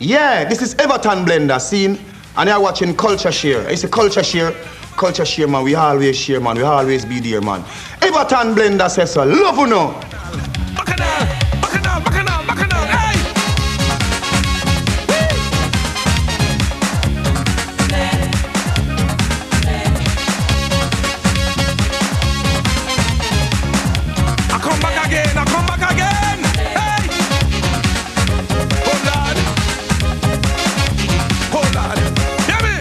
Yeah, this is Everton Blender scene, and you're watching CultureShare. It's a CultureShare, man. We always share, man. We always be there, man. Everton Blender says so. Love you know. Bacchanal, hey! I come back again, hey! Hold on, hear me?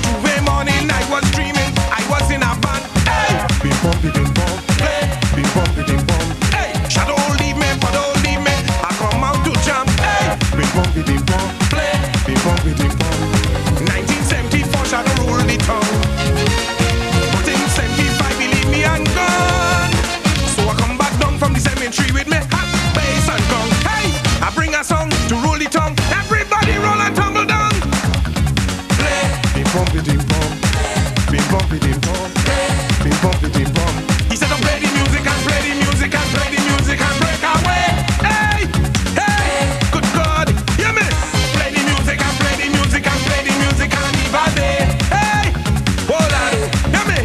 2 a.m. morning, I was dreaming, I was in a band, hey! Bing bom, play, bing bom, hey! Shadow leave me, but don't leave me, I come out to jump, hey! Bing bom, play, bing bom, 1974, Shadow ruled the town. But in 75, believe me, I'm gone. So I come back down from the cemetery with me hot bass and gong. Hey, I bring a song to rule the tongue. Everybody roll and tumble down. Play, bing bom, bing bom, bing bom, bing bom, bing bom, bing bom. He said, play the music and play the music and play the music and break away. Hey, hey, good God, hear me? Play the music and play the music and play the music and leave a day. Hey, hold on, hear me?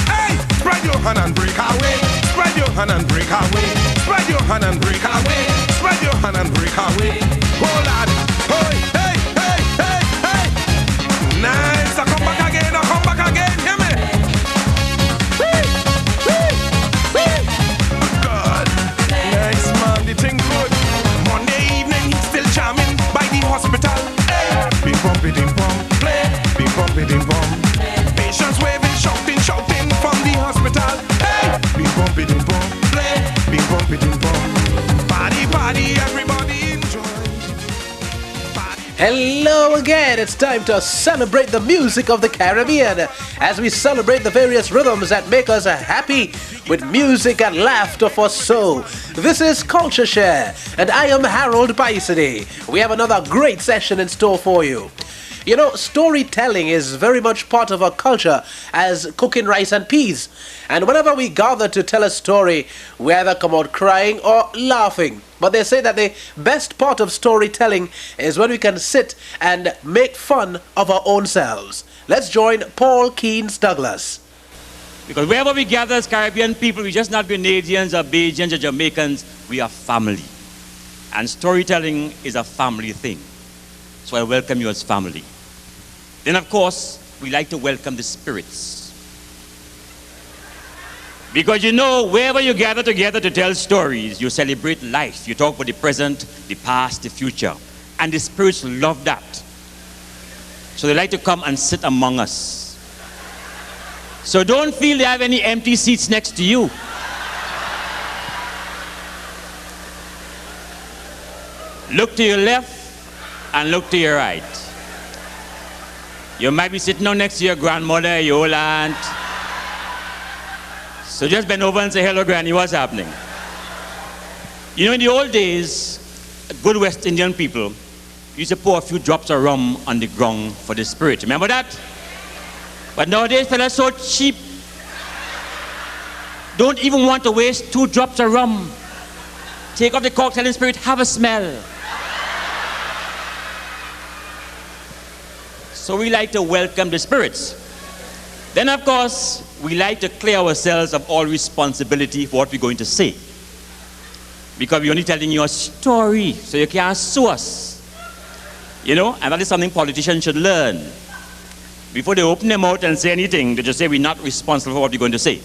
Hey, spread your hand and break away. Spread your hand and break away. Spread your hand and break away. Spread your hand and break away. Hold on, hey. Nice, I come back again, hear me? Good God, nice man, the thing good. Monday evening, he's still jamming by the hospital. Hey, bing bom, play, bing bom. Patients waving, shouting from the hospital. Hey, bing bom, play, bing bom. Party, everybody enjoy. Hello again, it's time to celebrate the music of the Caribbean as we celebrate the various rhythms that make us happy with music and laughter for soul. This is CultureShare and I am Harold PYSADEE. We have another great session in store for you. You know, storytelling is very much part of our culture as cooking rice and peas. And whenever we gather to tell a story, we either come out crying or laughing. But they say that the best part of storytelling is when we can sit and make fun of our own selves. Let's join Paul Keynes Douglas. Because wherever we gather as Caribbean people, we're just not Grenadians or Bajans or Jamaicans, we are family. And storytelling is a family thing. So I welcome you as family. Then, of course, we like to welcome the spirits. Because you know, wherever you gather together to tell stories, you celebrate life. You talk about the present, the past, the future. And the spirits love that. So they like to come and sit among us. So don't feel they have any empty seats next to you. Look to your left and look to your right. You might be sitting down next to your grandmother, your old aunt. So just bend over and say, hello, Granny, what's happening? You know, in the old days, good West Indian people used to pour a few drops of rum on the ground for the spirit. Remember that? But nowadays, fellas, so cheap. Don't even want to waste 2 drops of rum. Take off the cork, tell the spirit, have a smell. So we like to welcome the spirits. Then, of course, we like to clear ourselves of all responsibility for what we're going to say. Because we're only telling you a story, so you can't sue us. You know, and that is something politicians should learn. Before they open their mouth and say anything, they just say we're not responsible for what we're going to say.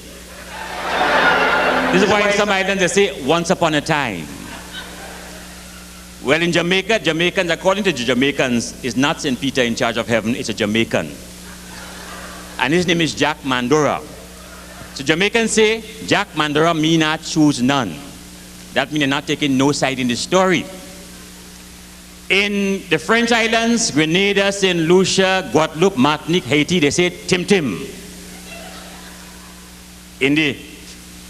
This is why in some islands they say, once upon a time. Well, in Jamaica, Jamaicans, according to the Jamaicans, is not St. Peter in charge of heaven, it's a Jamaican. And his name is Jack Mandora. So Jamaicans say, Jack Mandora me not choose none. That means they're not taking no side in the story. In the French islands, Grenada, St. Lucia, Guadeloupe, Martinique, Haiti, they say Tim Tim. In the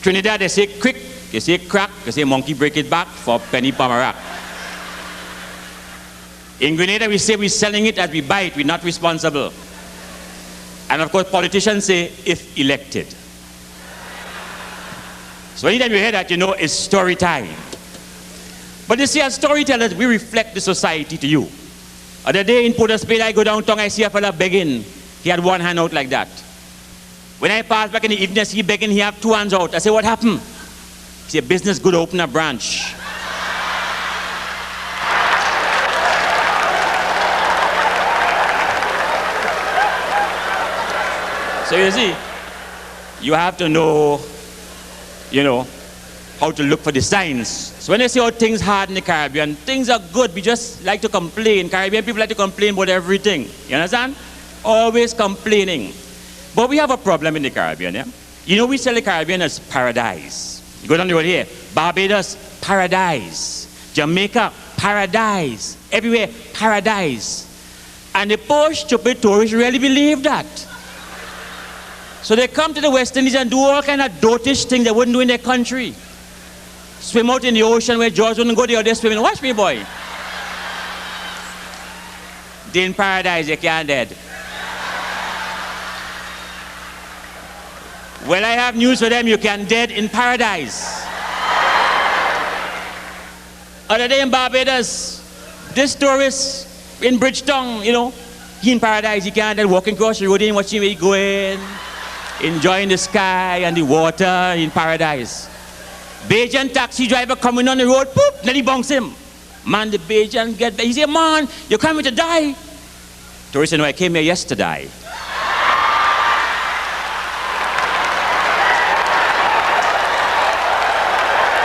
Trinidad, they say quick, they say crack, they say monkey break it back for penny pomerac. In Grenada, we say we're selling it as we buy it, we're not responsible. And of course, politicians say, if elected. So anytime you hear that, you know it's story time. But you see, as storytellers, we reflect the society to you. Other day in Port of Spain, I go downtown, I see a fella begging. He had one hand out like that. When I pass back in the evening, I see begging, he have two hands out. I say, what happened? He said, business good, open a branch. So you see, you have to know, how to look for the signs. So when they say how things hard in the Caribbean, things are good. We just like to complain. Caribbean people like to complain about everything. You understand? Always complaining. But we have a problem in the Caribbean, yeah? We sell the Caribbean as paradise. You go down the road here, Barbados, paradise. Jamaica, paradise. Everywhere, paradise. And the poor stupid tourists really believe that. So they come to the West Indies and do all kind of dotish things they wouldn't do in their country. Swim out in the ocean where George wouldn't go there swimming. Watch me, boy. They in paradise, you can't dead. Well, I have news for them, you can dead in paradise. Other day in Barbados, this tourist in Bridgetown, he in paradise, he can't dead, walking across the road, watching where he going, enjoying the sky and the water in paradise. Bajan taxi driver coming on the road, poop, then he bonks him. Man, the Bajan get there. He say, man, you're coming to die. Tourist said, no, I came here yesterday.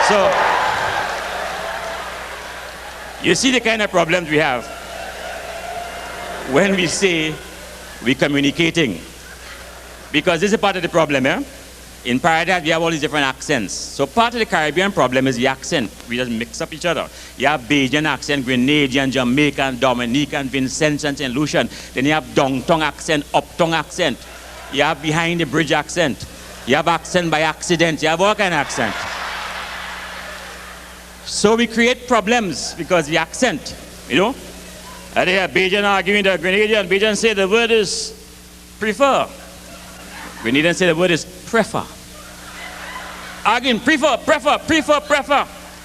So, you see the kind of problems we have when we say we're communicating. Because this is part of the problem, eh? In paradise, we have all these different accents. So part of the Caribbean problem is the accent. We just mix up each other. You have Bajan accent, Grenadian, Jamaican, Dominican, Vincentian, and Lucian. Then you have downtown accent, uptown accent. You have behind the bridge accent. You have accent by accident. You have all kind of accent. So we create problems because the accent, And they have Bajan arguing the Grenadian. Bajan say the word is prefer. Grenadian say the word is prefer. Arguing prefer. A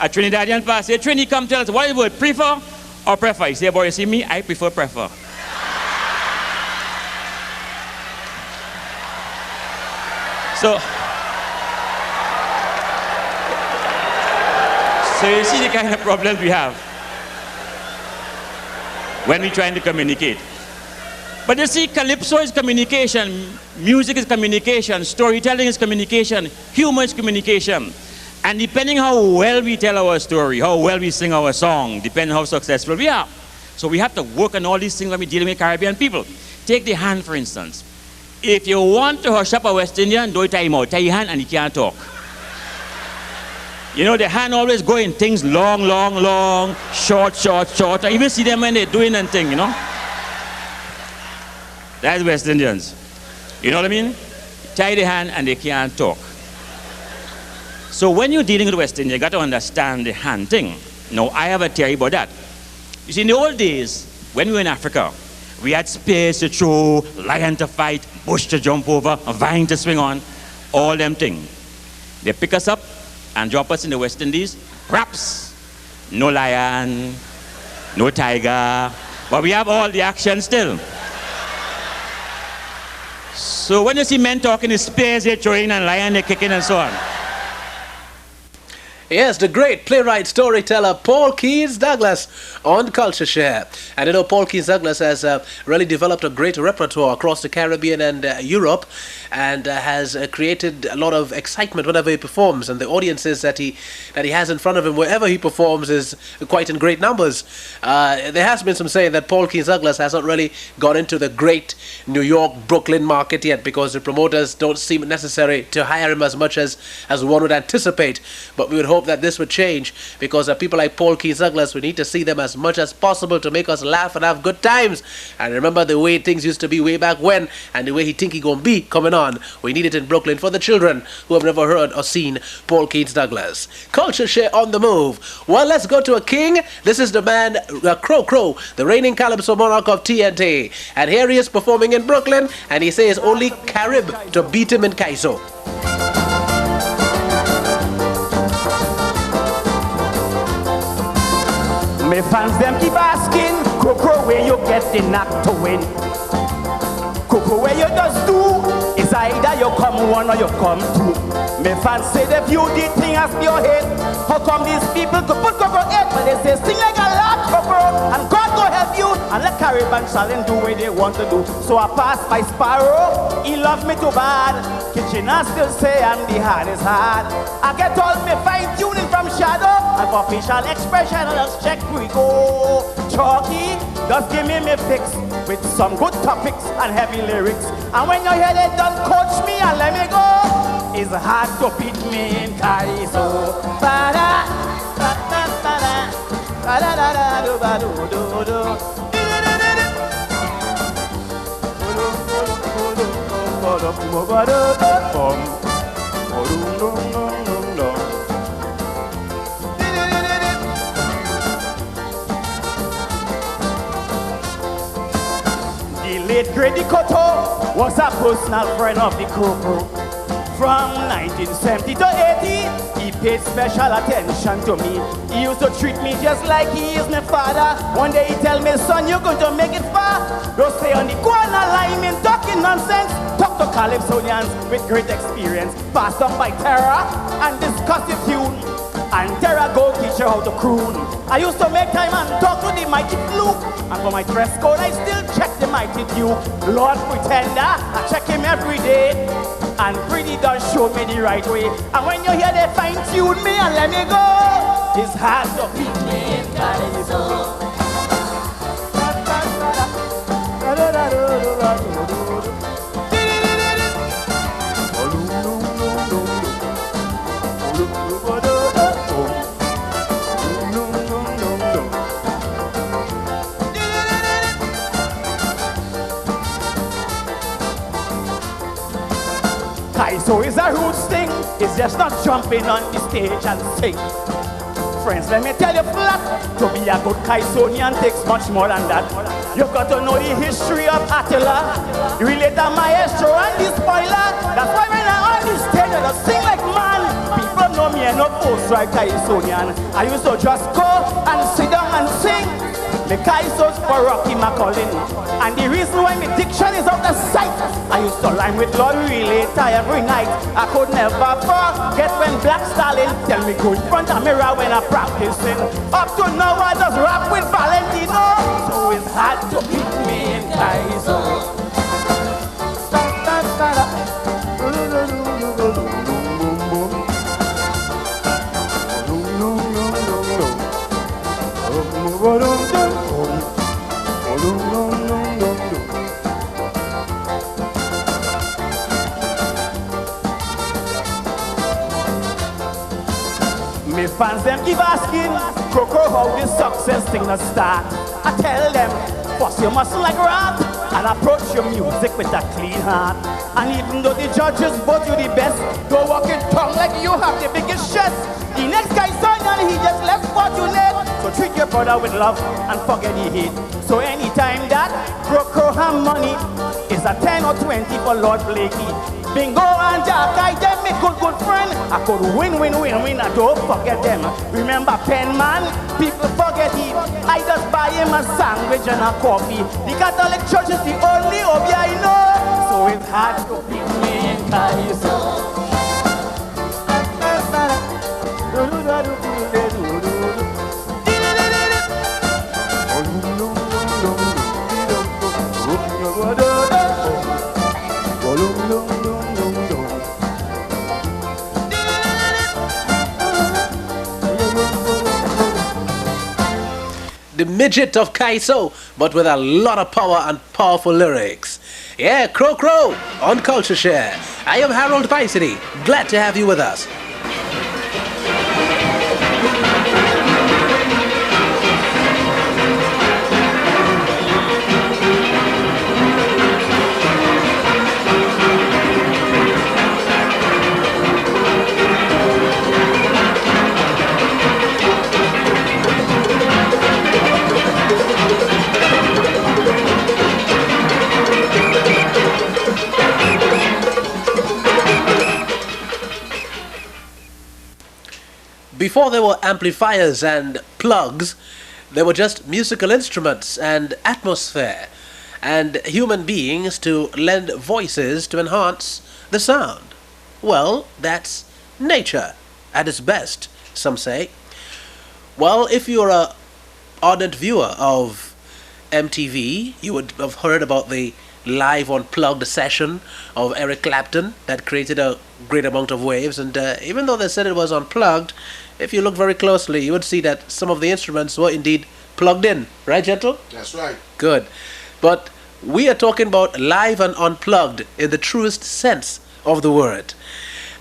Trinidadian pastor say, Trini, come tell us what is the word, prefer or prefer? He say, boy, you see me, I prefer. So you see the kind of problems we have when we're trying to communicate. But you see, calypso is communication, music is communication, storytelling is communication, humor is communication. And depending how well we tell our story, how well we sing our song, depending how successful we are. So we have to work on all these things when we're dealing with Caribbean people. Take the hand, for instance. If you want to hush up a West Indian, don't tie him out. Tie your hand and he can't talk. The hand always going things long, short. I even see them when they're doing anything, That's West Indians. You know what I mean? Tie the hand and they can't talk. So when you're dealing with West Indians, you got to understand the hand thing. Now, I have a theory about that. You see, in the old days, when we were in Africa, we had spears to throw, lion to fight, bush to jump over, a vine to swing on, all them things. They pick us up and drop us in the West Indies. Perhaps no lion, no tiger, but we have all the action still. So when you see men talking, it's spears they're throwing and lion they're kicking and so on. Yes, the great playwright, storyteller, Paul Keys Douglas on CultureShare. And Paul Keys Douglas has really developed a great repertoire across the Caribbean and Europe, and has created a lot of excitement whenever he performs. And the audiences that he has in front of him wherever he performs is quite in great numbers. There has been some saying that Paul Keys Douglas hasn't really gone into the great New York, Brooklyn market yet because the promoters don't seem necessary to hire him as much as one would anticipate. But we would hope that this would change, because people like Paul Keys Douglas, we need to see them as much as possible to make us laugh and have good times. And remember the way things used to be way back when, and the way he think he gonna be coming on. We need it in Brooklyn for the children who have never heard or seen Paul Keys Douglas. CultureShare on the move. Well, let's go to a king. This is the man Crow, the reigning calypso monarch of TNT, and here he is performing in Brooklyn, and he says only Carib to beat him in Kaiso. Me fans them keep asking, Coco, where you get the knack to win? Coco, where you just do is either you come one or you come two. Me fans say the beauty thing has your head. How come these people could put Coco head, but they say sing like a lot, Coco, and God go help you, and let Caribbean challenge do what they want to do. So I pass by Sparrow, he loves me too bad. Kitchener still say I'm the hardest hard. I get all me fine tuning from Shadow, and for facial expression I just check we go. Chalky, just give me fix with some good topics and heavy lyrics. And when you hear they done coach me and let me go, it's hard to beat me in Cariso. Ba-da, ba-da, ba-da, ba-da, do, ba-do, do, do. The late Grady Cotto was a personal friend of the Coco. From 1970 to 80, he paid special attention to me. He used to treat me just like he is my father. One day he tell me, son, you're going to make it far. Don't stay on the corner line and talking nonsense. Talk to Calypsonians with great experience. Passed on by Terra and discuss the tune. And Terra go teach her how to croon. I used to make time and talk to the mighty Fluke. And for my dress code, I still check the mighty Duke. Lord Pretender, I check him every day. And pretty does show me the right way. And when you hear they fine tune me and let me go, it's hard to beat me in Calizo. So it's a roots thing, it's just not jumping on the stage and sing. Friends, let me tell you flat, to be a good Kaisonian takes much more than that. You've got to know the history of Attila, relate the maestro and the spoiler. That's why when I'm on the stage, I just sing like man. People know me and no post-strike Kaisonian. I used to just go and sit down and sing. The Kaisos for Rocky McCollin. And the reason why my diction is out of sight, I used to rhyme with Lord Relator every night. I could never forget when Black Stalin tell me go in front of mirror when I practicing. Up to now I just rap with Valentino. So it's hard to beat me in Kaiso. Me fans them keep asking, Coco, how this success thing to start? I tell them, first you must like rap and approach your music with a clean heart. And even though the judges vote you the best, don't walk in tongue like you have the biggest chest. The next guy son and he just left fortunate. So treat your brother with love and forget the hate. So anytime that Coco have money, is a 10 or 20 for Lord Blakey. Bingo and Jack, I them me good friend. I could win, I don't forget them. Remember Pen Man? People forget him. I just buy him a sandwich and a coffee. The Catholic Church is the only hobby I know. So it's hard to beat me in Kaiso. The midget of Kaiso, but with a lot of power and powerful lyrics. Yeah, Crow Crow on CultureShare. I am Harold PYSADEE. Glad to have you with us. Before there were amplifiers and plugs, They were just musical instruments and atmosphere and human beings to lend voices to enhance the sound. Well, that's nature at its best, some say. Well, if you're a ardent viewer of MTV, you would have heard about the live unplugged session of Eric Clapton that created a great amount of waves. And even though they said it was unplugged, if you look very closely, you would see that some of the instruments were indeed plugged in. Right, Gentle? That's right. Good. But we are talking about live and unplugged in the truest sense of the word.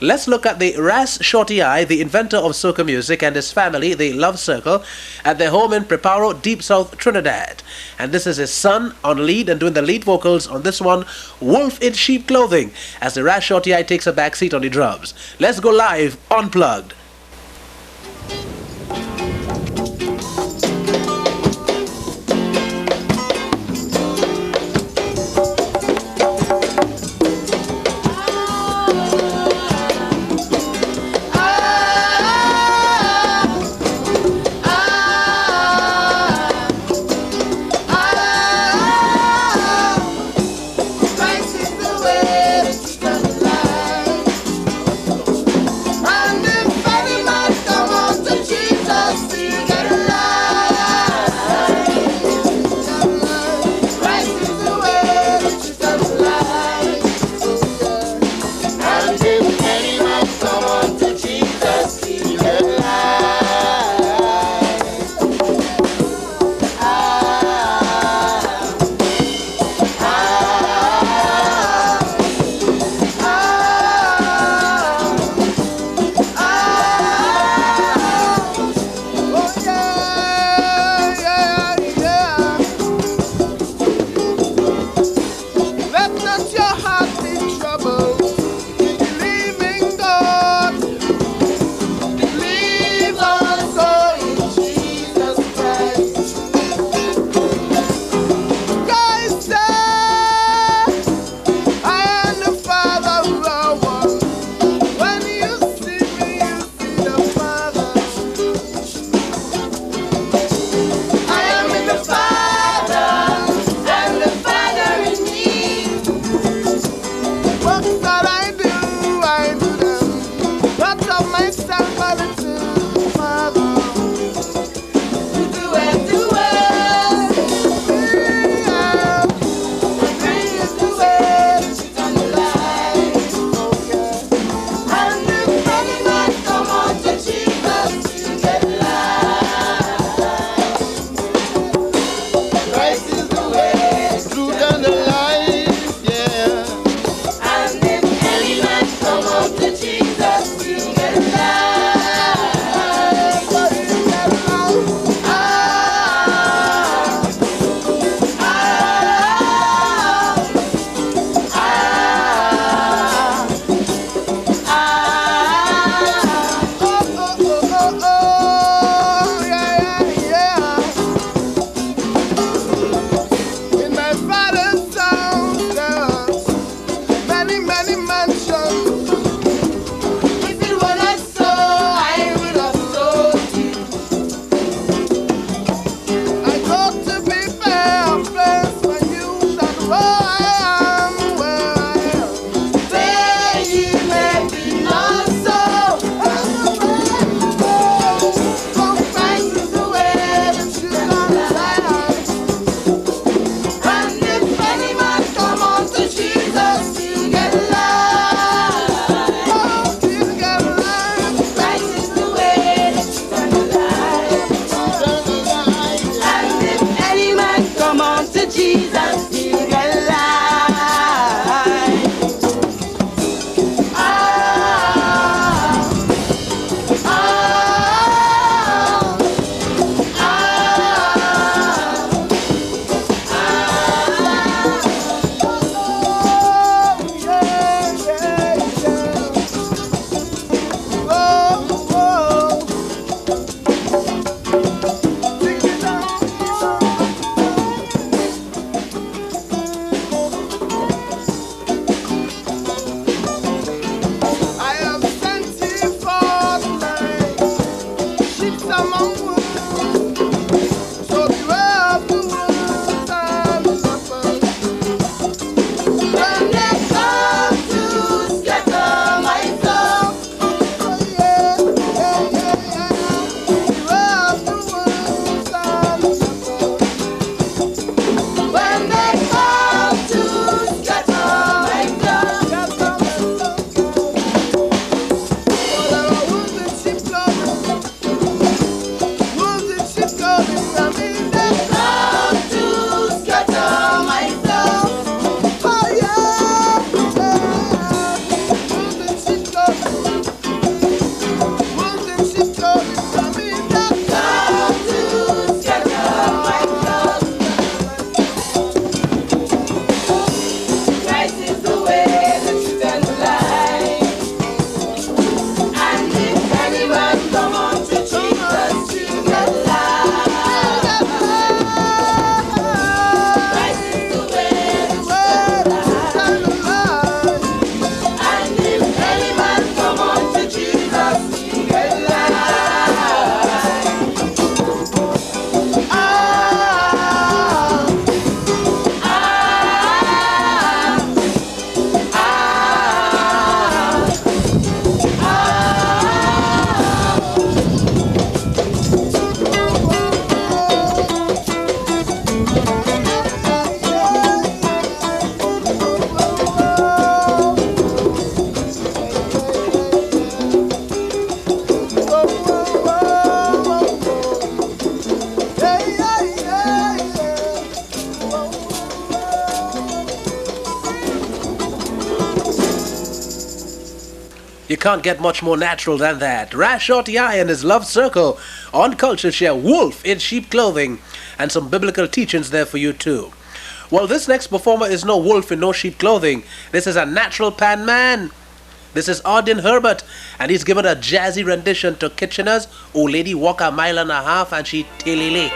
Let's look at the Ras Shorty Eye, the inventor of soca music, and his family, the Love Circle, at their home in Preparo, Deep South Trinidad. And this is his son on lead and doing the lead vocals on this one, Wolf in Sheep Clothing, as the Ras Shorty Eye takes a back seat on the drums. Let's go live, unplugged. In my father's You can't get much more natural than that. Rash Shorty I and his Love Circle on CultureShare. Wolf in sheep clothing. And some biblical teachings there for you too. Well, this next performer is no wolf in no sheep clothing. This is a natural pan man. This is Auden Herbert, and he's given a jazzy rendition to Kitchener's "Oh Lady Walk a Mile and a Half and She Tilly."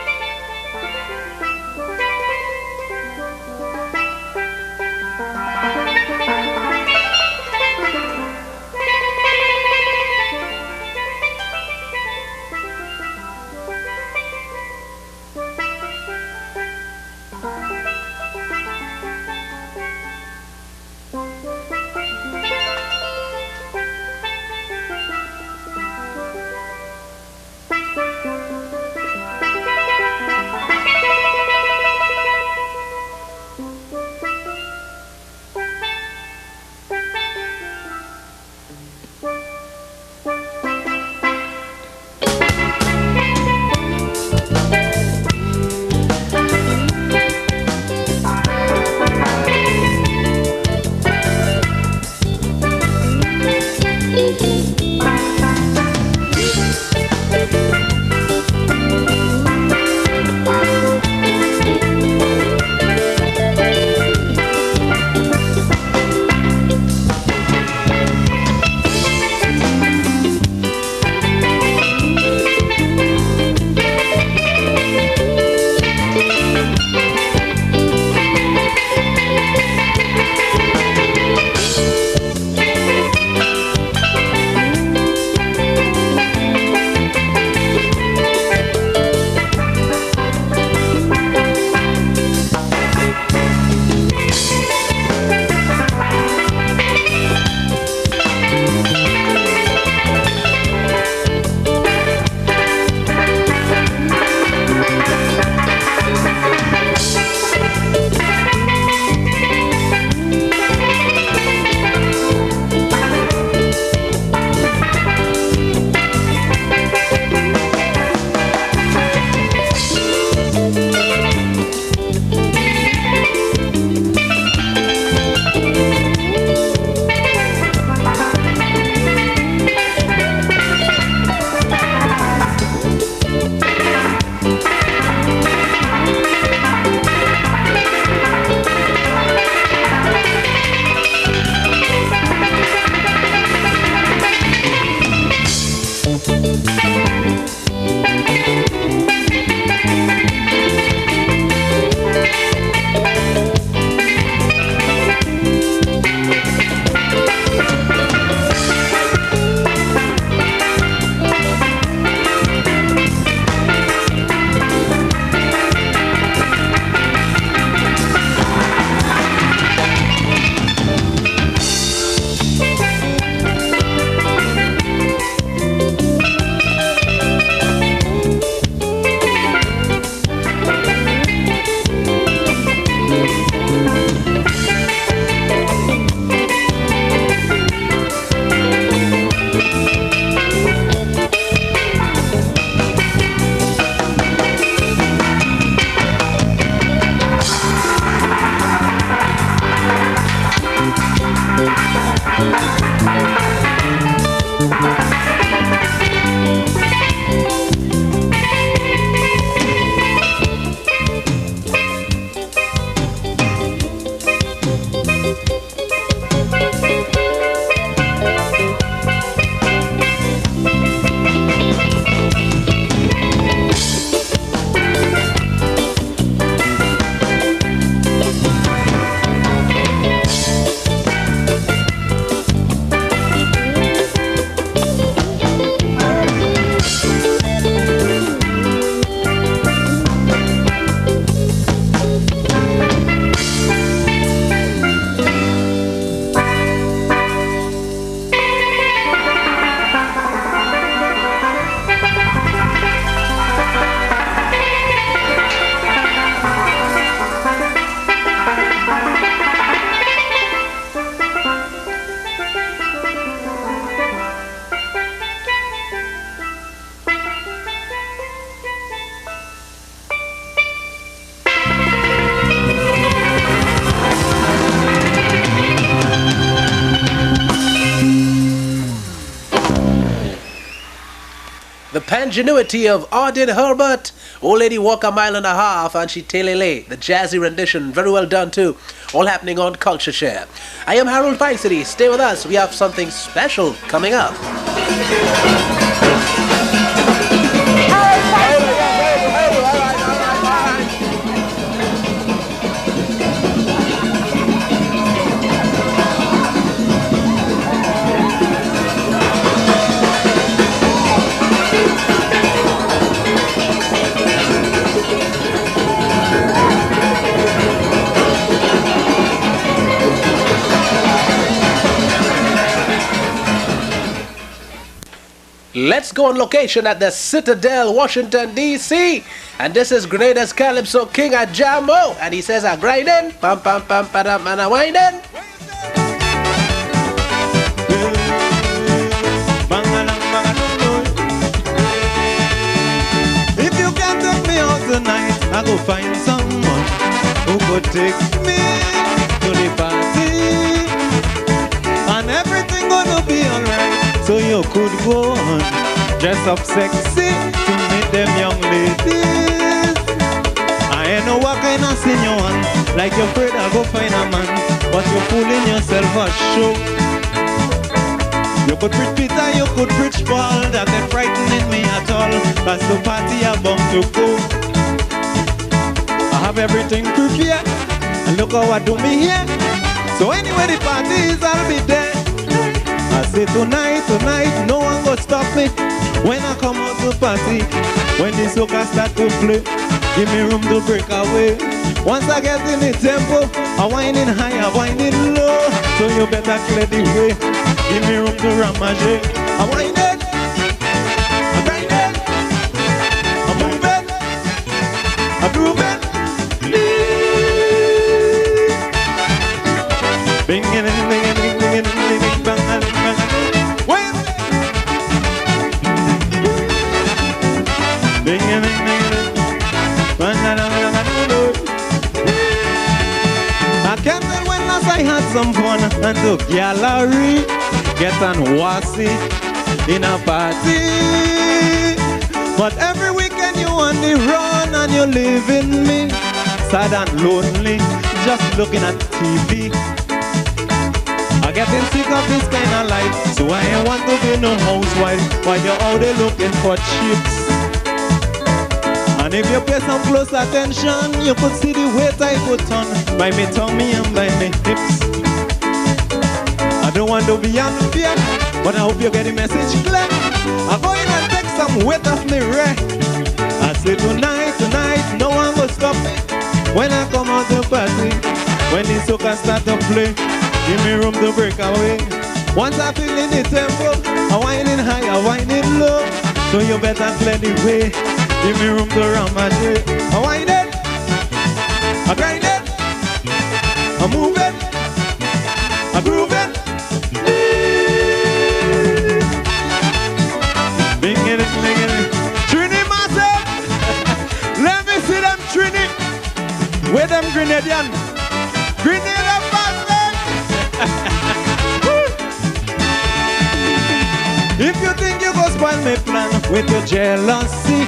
Pangenuity of Ardin Herbert. Old lady walk a mile and a half and she telele. The jazzy rendition, very well done too. All happening on CultureShare. I am Harold PYSADEE. Stay with us. We have something special coming up. Let's go on location at the Citadel, Washington, D.C. And this is Grenada's Calypso King at Jambo. And he says, I'm grinding, pam pam pam padam, and I'm winding. If you can't take me out tonight, I go find someone who could take me to the party. And everything gonna be alright. So you could go on, dress up sexy to meet them young ladies. I ain't know what kind of sin you want, like you're afraid I'll go find a man, but you're fooling yourself a show. You could preach Peter, you could preach Paul, that ain't frightening me at all. That's the party I'm bound to go. I have everything prepared, and look how I do me here. So anyway the party is, I'll be there. I say tonight, no one go stop me when I come out to party. When the soca start to play, give me room to break away. Once I get in the tempo, I whining high, I whining low. So you better clear the way. Give me room to ramage. I whine it, I grind it, I move it, I groove it. Bing it, bing it, bing it, bing it, bing it, bang it. I can't tell when last I had some fun and took gallery, get and wassy in a party. But every weekend you on the run and you're leaving me sad and lonely, just looking at TV. I'm getting sick of this kind of life, so I ain't want to be no housewife while you're out there looking for chips. And if you pay some close attention, you could see the weight I put on by me tummy and by me hips. I don't want to be unfair, but I hope you get the message clear. I'm going and take some weight off me rear. I say tonight, no one will stop me when I come out to party. When the soca start to play, give me room to break away. Once I feel in the tempo, I whining high, I whining low. So you better clear the way. Give me room to ramage. I whine it, I grind it, I move it, I groove it. Bing it, bing it. Trini massive. Let me see them Trini. Where them Grenadian? Grenadian massive. If you think you go spoil my plan with your jealousy,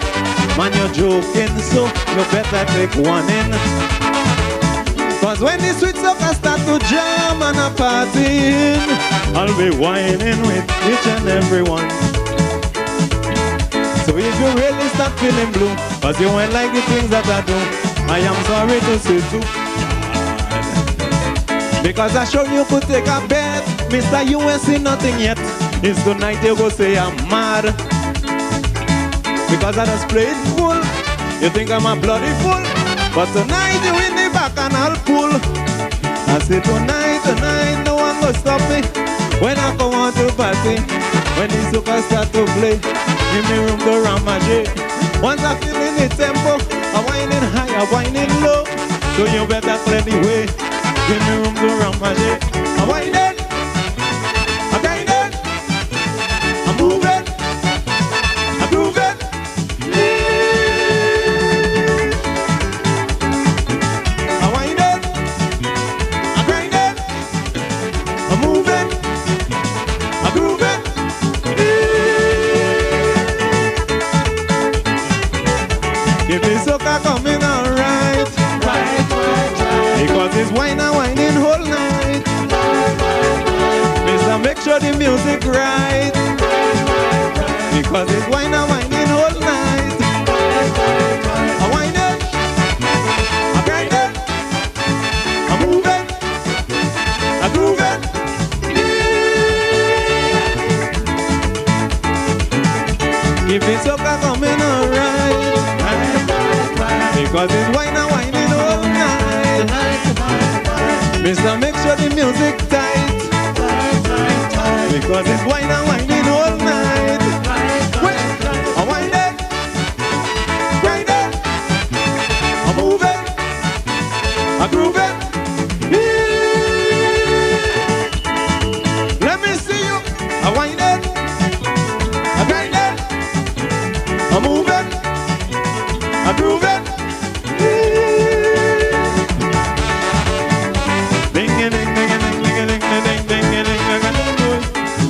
man, you're joking, so you better take one in. Cause when the sweet soca start to jam and a partying, I'll be whining with each and every one. So if you really start feeling blue, cause you won't like the things that I do, I am sorry to say too. Because I sure you could take a bet, Mr. You ain't seen nothing yet. It's tonight you go say I'm mad. Because I just played full. You think I'm a bloody fool, but tonight you in the back and I'll pull. I say tonight, no one go stop me when I come out to party. When the soca start to play, give me room to ramage. Once I feel in the tempo, I'm whining high, I'm whining low. So you better clear the way. Give me room to ramage. I'm whining, I'm grinding, I'm moving, I'm grooving. music right. Because it's wine and whining all night. I whine it, I grind it, I move it, I groove it. If it's soca coming alright, because it's wine and whining all night. Mister, make sure the music tight, because it's wine and whining all night. Wait, I wind it, grind it, I move it, I groove it. Let me see you. I wind it, I grind it, I move it, I groove it. Ding ding ding ding ding ding ding ding ding ding ding.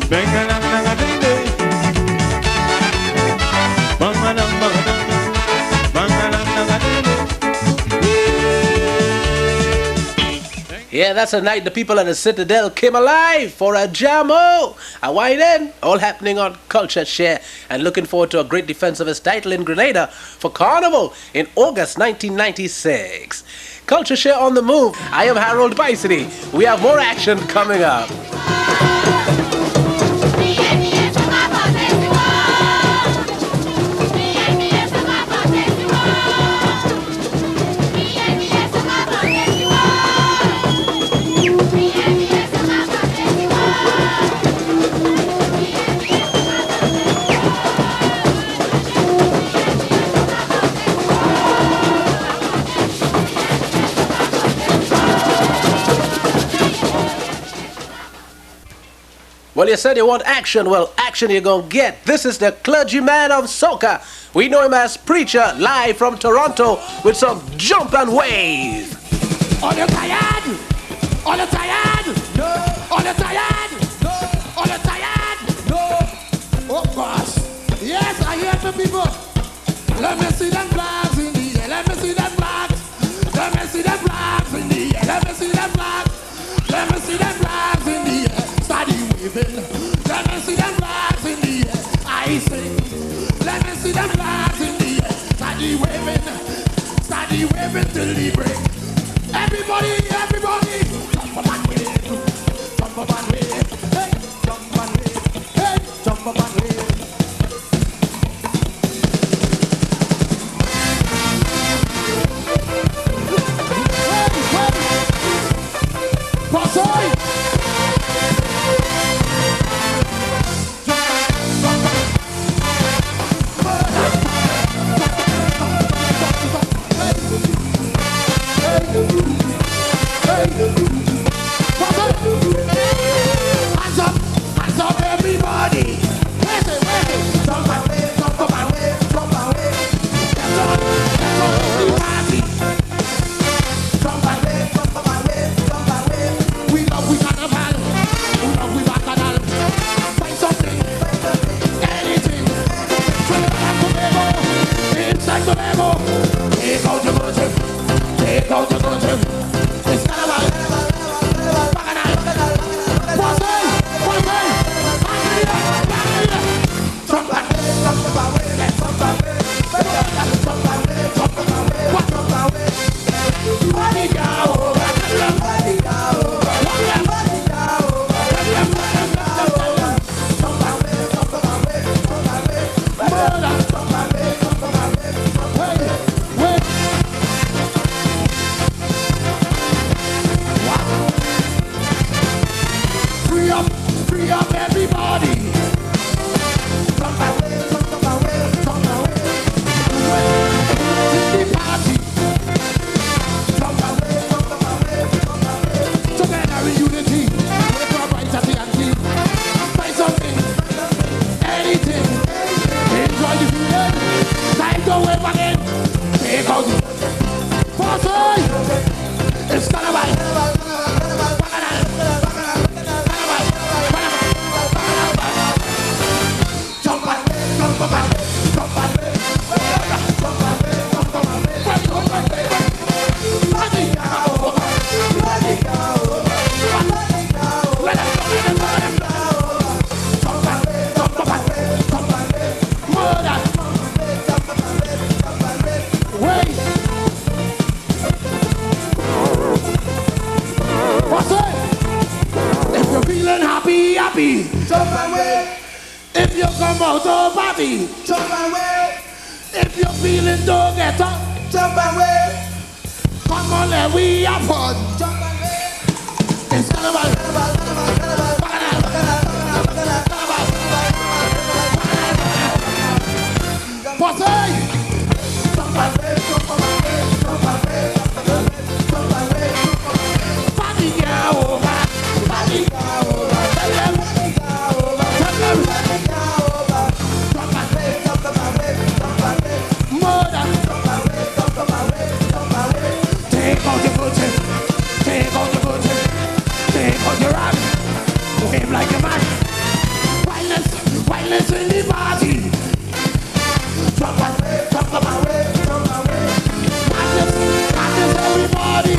Bang a dang dang a ding ding. Bang a dang bang a dang. Bang a dang dang a ding ding. Yeah, that's a night the people at the Citadel came alive for a jammo. A wine in, all happening on CultureShare, and looking forward to a great defense of his title in Grenada for Carnival in August 1996. CultureShare on the move. I am Harold PYSADEE. We have more action coming up. Well, you said you want action. Well, action you're going to get. This is the clergyman of soca. We know him as Preacher, live from Toronto with some jump and wave. Are you tired? Are you tired? No. Are you tired? No. Are you tired? No. Oh, gosh. Yes, I hear the people. Let me see them flags in the air. Let me see them flags. Let me see them flags in the air. Let me see them flags. Let me see them flags in the air. Study waving. Let me see them flags in the air. I sing. Let me see them flags in the air. Study waving. Study waving till the break. Everybody, everybody. Jump up and wave. Jump up and wave. Hey, jump and wave. Hey, jump up and wave. PYSADEE! Hands up, everybody! Where's it? Jump and wave, jump up and wave, jump and wave. Get on the party. Jump and wave, jump up and wave, jump and wave. We love we carnival, we love we bacchanal. Find something, anything. Trinidad and Tobago, inside Tobago. Take out your good trip, take out your good trip. It's carnival, bacchanal. PYSADEE, jump and wave, jump up and wave, let's jump and wave. Jump and wave, jump and wave, jump and wave. Money go, money go. Free up everybody. Jump and wave, jump and wave, jump and wave. It's the party. Jump and wave, jump and wave, jump and wave. Together in unity, we're for brighter and team. Find something, anything. Enjoy the feeling. Time to wave again. Take out the PYSADEE. It's carnival. jump and wave. If you come out of body, jump and wave. If you're feeling don't get up, jump and wave. Come on, let we have fun. Jump and wave. It's carnival. But hey! Jump and wave, jump and wave, jump and wave, jump and wave, jump and wave. Body go over, body go over. Tell them, body go over, tell them, body go over. Jump and wave, jump and wave, jump and wave. Murder, jump and wave, jump and wave, jump and wave. Take out your booty, take out your booty, take out your arm. Wave like a man. Violence in the party. Jump and wave, jump and wave, jump and wave. Madness, everybody.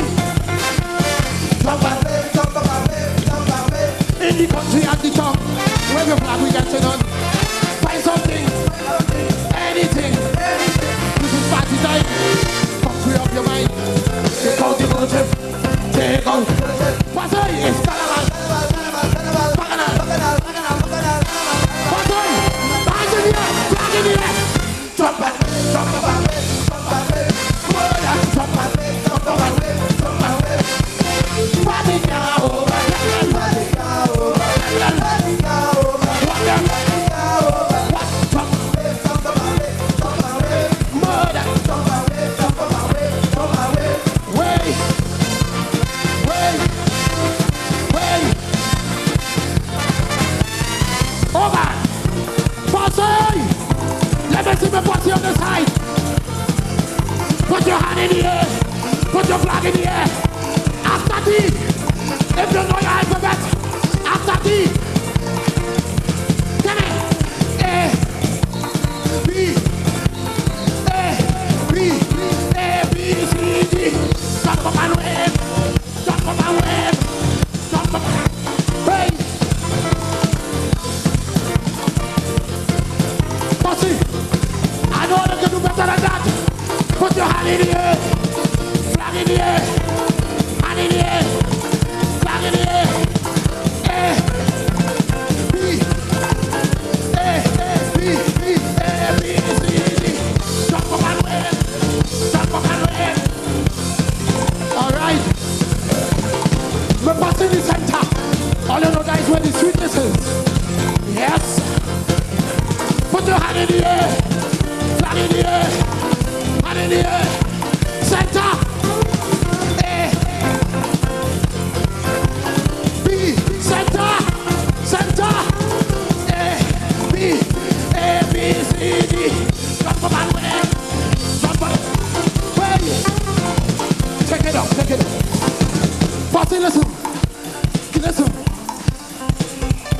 Jump and wave, jump and wave, jump and wave. In the country and the town, wave your flag, we dancing on. Find something, anything. This is party time. Come free up your mind. Take out the motive, take out. Pasay, it's carnival. Pasay, hands in the air, flag in the air. Jump and wave, jump and wave, jump and wave. Jump and wave, jump and wave, jump and wave. Body go over, body go over, body go over. What them? Body go over. What? Jump and wave, jump and wave, jump and wave. Murder. Jump and wave, jump and wave, jump and wave. Wait, wait, wait. Over. Passay. Let me see my body on the side. Put your hand in the air. Put your flag in the air. After D, if you know your alphabet, after D, come in. A, B, A, B, A, B, C, D. Jump up and wave. Jump up and wave. Jump up and wave. Bossy. I know they can do better than that. Put your hand in the air, flag in the air, hand in the air, flag in the air. A, B, A, B, B, A, B, C, D. Jump up and wave, jump up and wave. All right. We're passing the center. All you know that is where the sweetness is. Yes. Put your hand in the air, flag in the air, hand in the air, center, A, B, center, center, A, B, C, D, jump up and wave, jump up, wave, take it up, take it up. Party, listen,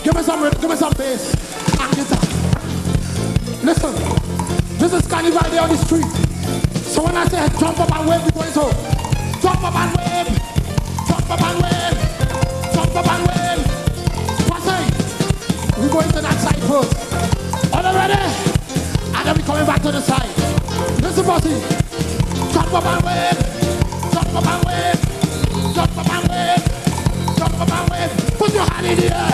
give me some bass and guitar. Listen, this is carnival day on the street. So when I say jump up and wave, you're going so. Jump up and wave, jump up and wave, jump up and wave. Passay, we're going to that side first. All ready? And then we're coming back to the side. Listen, Bossy. Jump up and wave, jump up and wave, jump up and wave, jump up and wave. Put your hand in the air,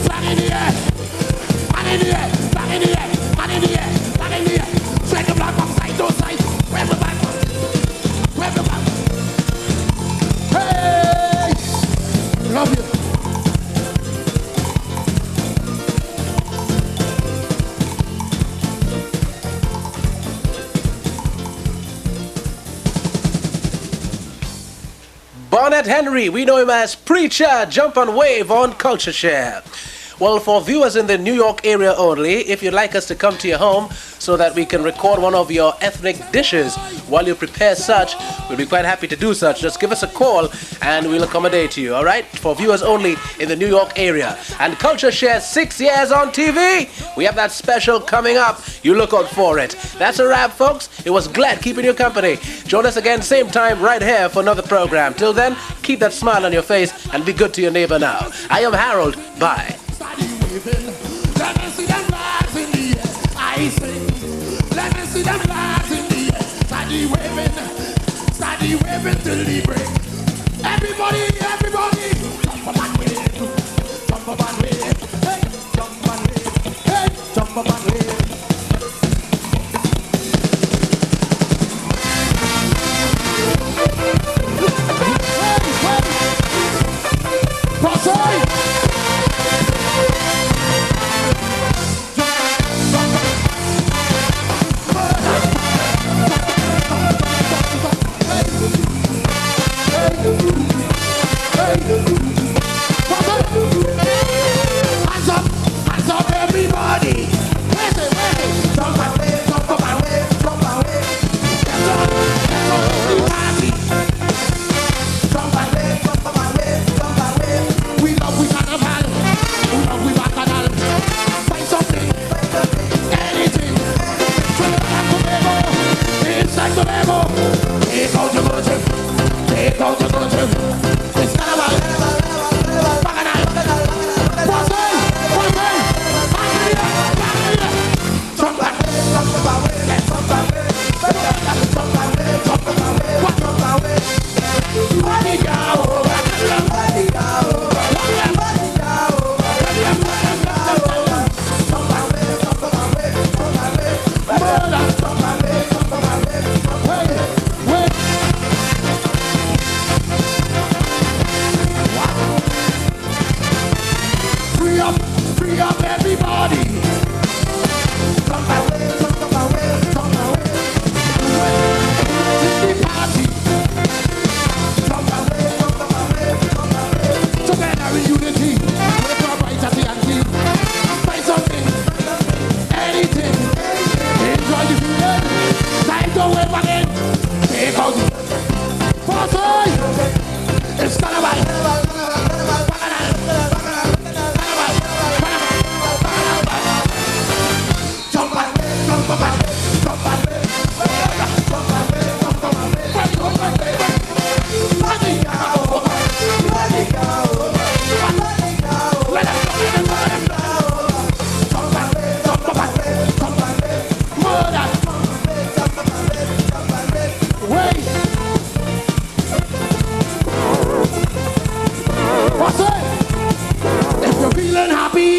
flag in the air, hand in the air, flag in the air. Hand in the air, hand in the air. Shake the block from side to side. Wave the back, wave the back. Hey, love you. Barnett Henry, we know him as Preacher, Jump and Wave on CultureShare. Well, for viewers in the New York area only, if you'd like us to come to your home so that we can record one of your ethnic dishes while you prepare such, we'll be quite happy to do such. Just give us a call and we'll accommodate you, all right? For viewers only in the New York area. And CultureShare 6 years on TV. We have that special coming up. You look out for it. That's a wrap, folks. It was glad keeping you company. Join us again same time right here for another program. Till then, keep that smile on your face and be good to your neighbor now. I am Harold. Bye. Let me see them flags in the air. I sing. Let me see them flags in the air. Steady waving till the break. Everybody, jump up and wave, jump up and wave. Hey. jump up and wave. Hands up, everybody. Where's it? Jump and wave, jump up and wave, jump and wave. Get on, party. Jump and wave, jump up and wave, jump and wave. We love we carnival, we love we bacchanal. Find something, anything. It's like Tobago. Take out your good trip, take out your good trip. It's carnival, bacchanal. Free up everybody. Jump away, jump away, jump away. It's the party. Jump away, jump away, jump away. Together in unity, we're from right at the anti. Find something, anything. Enjoy the feeling. Time to wave again. Take out. Party. It's carnival.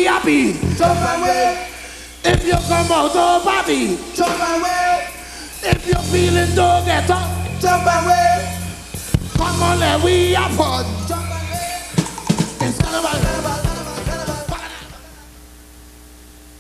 Happy, jump away. If you come out of happy, jump away. If you're feeling don't get up, jump away. Come on, let we have fun.